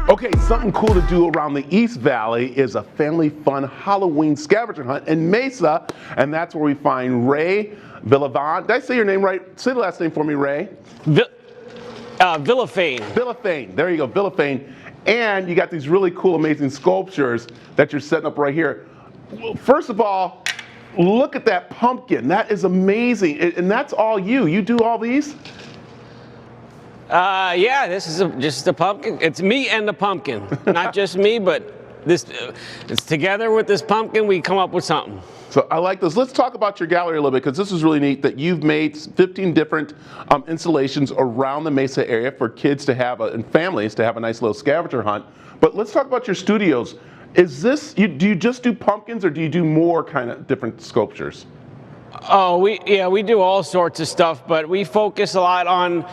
Okay, something cool to do around the East Valley is a family fun Halloween scavenger hunt in Mesa, and that's where we find Ray Villavon. Did I say your name right? Say the last name for me, Ray. Villafane. Villafane, there you go, Villafane. And you got these really cool, amazing sculptures that you're setting up right here. First of all, look at that pumpkin. That is amazing, and that's all you. You do all these? Yeah, this is just a pumpkin. It's me and the pumpkin. Not just me, but it's together with this pumpkin, we come up with something. So I like this. Let's talk about your gallery a little bit, because this is really neat that you've made 15 different installations around the Mesa area for kids to have, and families to have a nice little scavenger hunt. But let's talk about your studios. Is this, do you just do pumpkins, or do you do more kind of different sculptures? Oh, we do all sorts of stuff, but we focus a lot on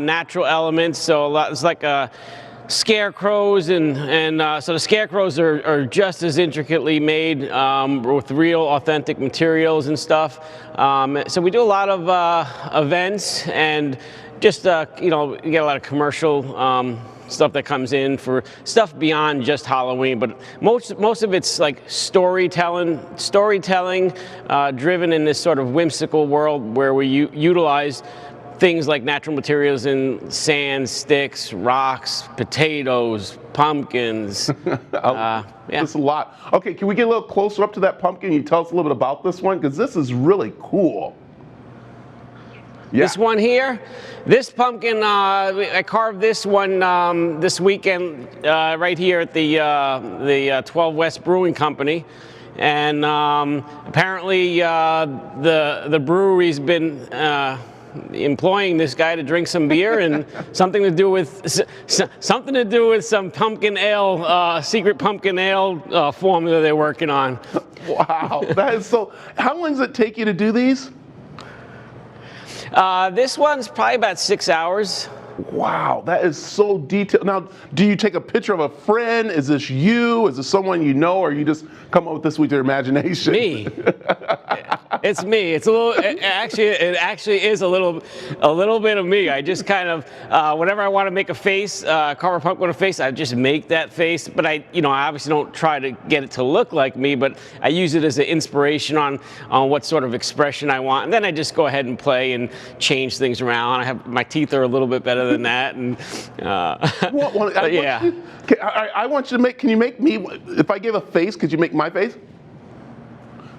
natural elements. So it's like scarecrows, and so the scarecrows are just as intricately made with real, authentic materials and stuff. So we do a lot of events, and just you get a lot of commercial stuff that comes in for stuff beyond just Halloween, but most of it's like storytelling driven in this sort of whimsical world where we utilize things like natural materials in sand, sticks, rocks, potatoes, pumpkins. Yeah. That's a lot. Okay, can we get a little closer up to that pumpkin? You tell us a little bit about this one, because this is really cool. Yeah. This one here, this pumpkin, I carved this one this weekend right here at the 12 West Brewing Company, and apparently the brewery's been employing this guy to drink some beer, and something to do with some pumpkin ale, secret pumpkin ale formula they're working on. Wow, that is so. How long does it take you to do these? This one's probably about 6 hours. Wow, that is so detailed. Now, do you take a picture of a friend? Is this you? Is this someone you know, or you just come up with this with your imagination? Me. It's me. It's a little. It actually is a little bit of me. I just kind of whenever I want to make a face, carve a pumpkin with a face, I just make that face. But I obviously don't try to get it to look like me, but I use it as an inspiration on what sort of expression I want, and then I just go ahead and play and change things around. I have my teeth are a little bit better than that, and yeah. I want you to make. Can you make me? If I give a face, could you make my face?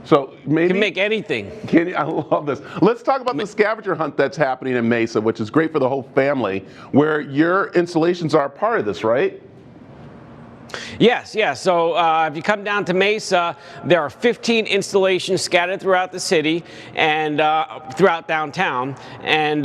So maybe you can make anything. Can you? I love this. Let's talk about the scavenger hunt that's happening in Mesa, which is great for the whole family, where your installations are a part of this, right? Yes, yeah. So if you come down to Mesa, there are 15 installations scattered throughout the city and throughout downtown, and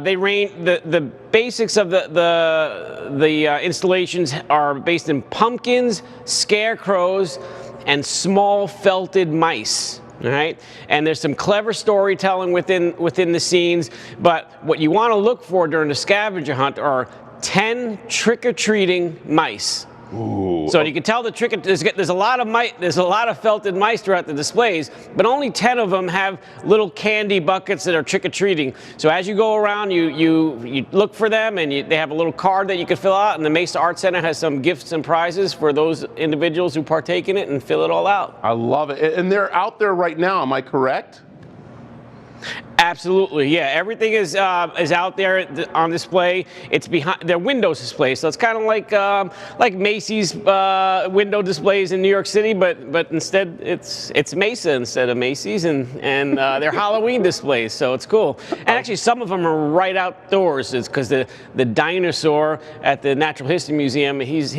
they range. The basics of the installations are based in pumpkins, scarecrows, and small felted mice. All right, and there's some clever storytelling within the scenes. But what you want to look for during the scavenger hunt are 10 trick-or-treating mice. Ooh. So you can tell there's a lot of felted mice throughout the displays, but only 10 of them have little candy buckets that are trick-or-treating. So as you go around, you look for them, and they have a little card that you can fill out, and the Mesa Art Center has some gifts and prizes for those individuals who partake in it and fill it all out. I love it. And they're out there right now, am I correct? Absolutely, yeah. Everything is out there on display. It's behind their Windows display, so it's kind of like Macy's window displays in New York City, but instead it's Mesa instead of Macy's, and they're Halloween displays, so it's cool. And actually, some of them are right outdoors. It's because the dinosaur at the Natural History Museum, he's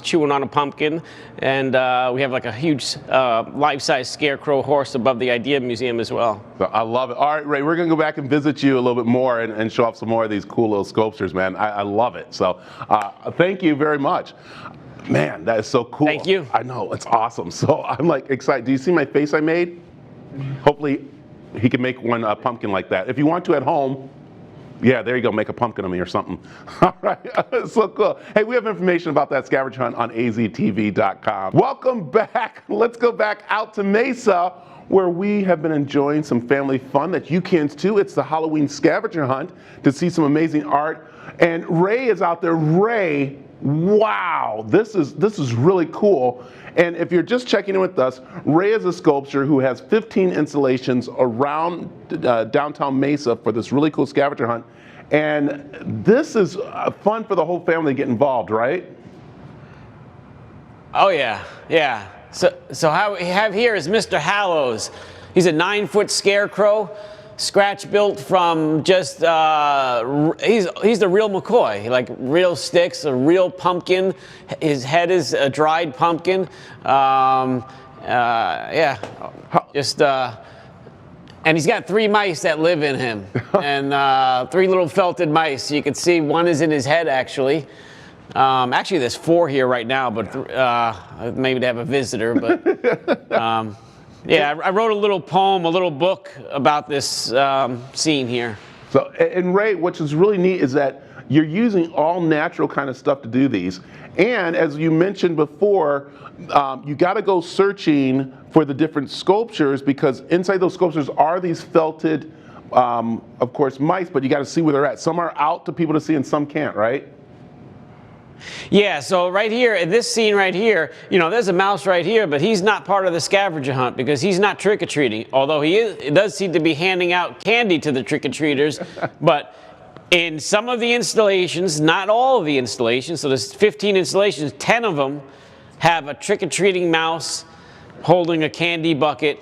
chewing on a pumpkin, and we have like a huge life-size scarecrow horse above the Idea Museum as well. I love it. All right, Ray, we're going to go back and visit you a little bit more and show off some more of these cool little sculptures, man. I love it. So thank you very much. Man, that is so cool. Thank you. I know, it's awesome. So I'm like excited. Do you see my face I made? Hopefully he can make one pumpkin like that. If you want to at home, yeah, there you go. Make a pumpkin of me or something. All right, so cool. Hey, we have information about that scavenger hunt on aztv.com. Welcome back. Let's go back out to Mesa, where we have been enjoying some family fun that you can too. It's the Halloween scavenger hunt to see some amazing art. And Ray is out there. Ray, wow, this is really cool. And if you're just checking in with us, Ray is a sculptor who has 15 installations around downtown Mesa for this really cool scavenger hunt. And this is fun for the whole family to get involved, right? Oh yeah, yeah. So how we have here is Mr. Hallows. He's a 9-foot scarecrow, scratch built from just, he's the real McCoy, like real sticks, a real pumpkin. His head is a dried pumpkin. Yeah, just, and he's got 3 mice that live in him, and 3 little felted mice. You can see one is in his head, actually. Actually, there's 4 here right now, but maybe to have a visitor. But yeah, I wrote a little poem, a little book about this scene here. So, and Ray, which is really neat is that you're using all natural kind of stuff to do these. And as you mentioned before, you got to go searching for the different sculptures, because inside those sculptures are these felted, of course, mice, but you got to see where they're at. Some are out to people to see and some can't, right? Yeah, so right here, in this scene right here, you know, there's a mouse right here, but he's not part of the scavenger hunt because he's not trick-or-treating, although it does seem to be handing out candy to the trick-or-treaters. But in some of the installations, not all of the installations, so there's 15 installations, 10 of them have a trick-or-treating mouse holding a candy bucket,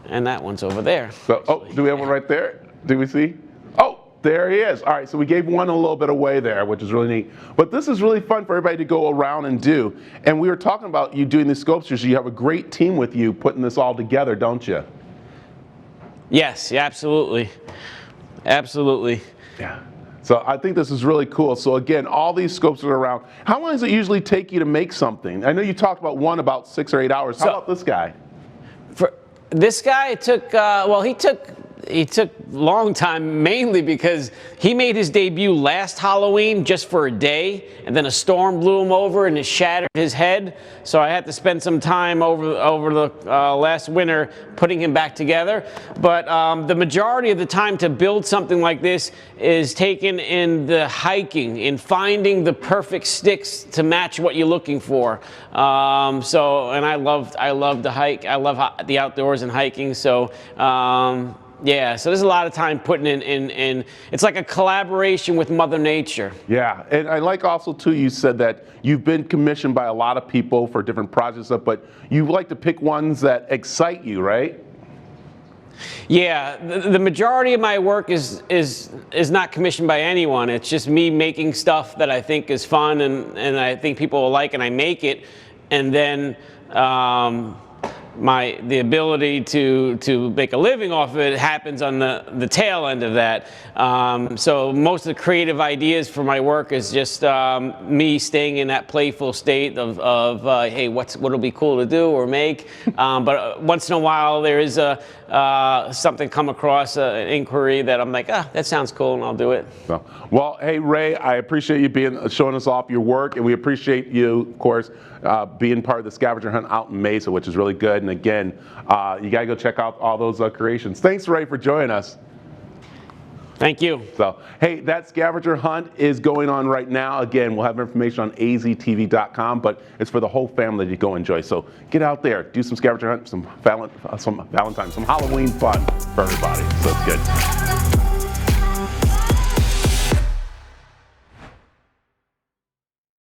and that one's over there. So, oh, do we have one right there? Do we see? Oh! There he is. All right, so we gave one a little bit away there, which is really neat. But this is really fun for everybody to go around and do. And we were talking about you doing these sculptures. You have a great team with you putting this all together, don't you? Yes, absolutely. Absolutely. Yeah. So I think this is really cool. So again, all these sculptures are around. How long does it usually take you to make something? I know you talked about one about 6 or 8 hours. How about this guy? For this guy, it took, well, he took a long time, mainly because he made his debut last Halloween just for a day, and then a storm blew him over and it shattered his head. So I had to spend some time over the last winter putting him back together. But the majority of the time to build something like this is taken in the hiking, in finding the perfect sticks to match what you're looking for. And I love to hike. I love the outdoors and hiking. So. Yeah, so there's a lot of time putting in, it's like a collaboration with Mother Nature. Yeah, and I like also too, you said that you've been commissioned by a lot of people for different projects, but you like to pick ones that excite you, right? Yeah, the majority of my work is not commissioned by anyone. It's just me making stuff that I think is fun and I think people will like, and I make it, and then the ability to make a living off of it happens on the tail end of that. So most of the creative ideas for my work is just me staying in that playful state of hey, what'll be cool to do or make. But once in a while there is something come across an inquiry that I'm like, that sounds cool, and I'll do it. Well, hey Ray, I appreciate you showing us off your work, and we appreciate you, of course, being part of the scavenger hunt out in Mesa, which is really good. And again, you gotta go check out all those creations. Thanks, Ray, for joining us. Thank you. So, hey, that scavenger hunt is going on right now. Again, we'll have information on aztv.com, but it's for the whole family to go enjoy. So get out there, do some scavenger hunt, some Halloween fun for everybody. So it's good.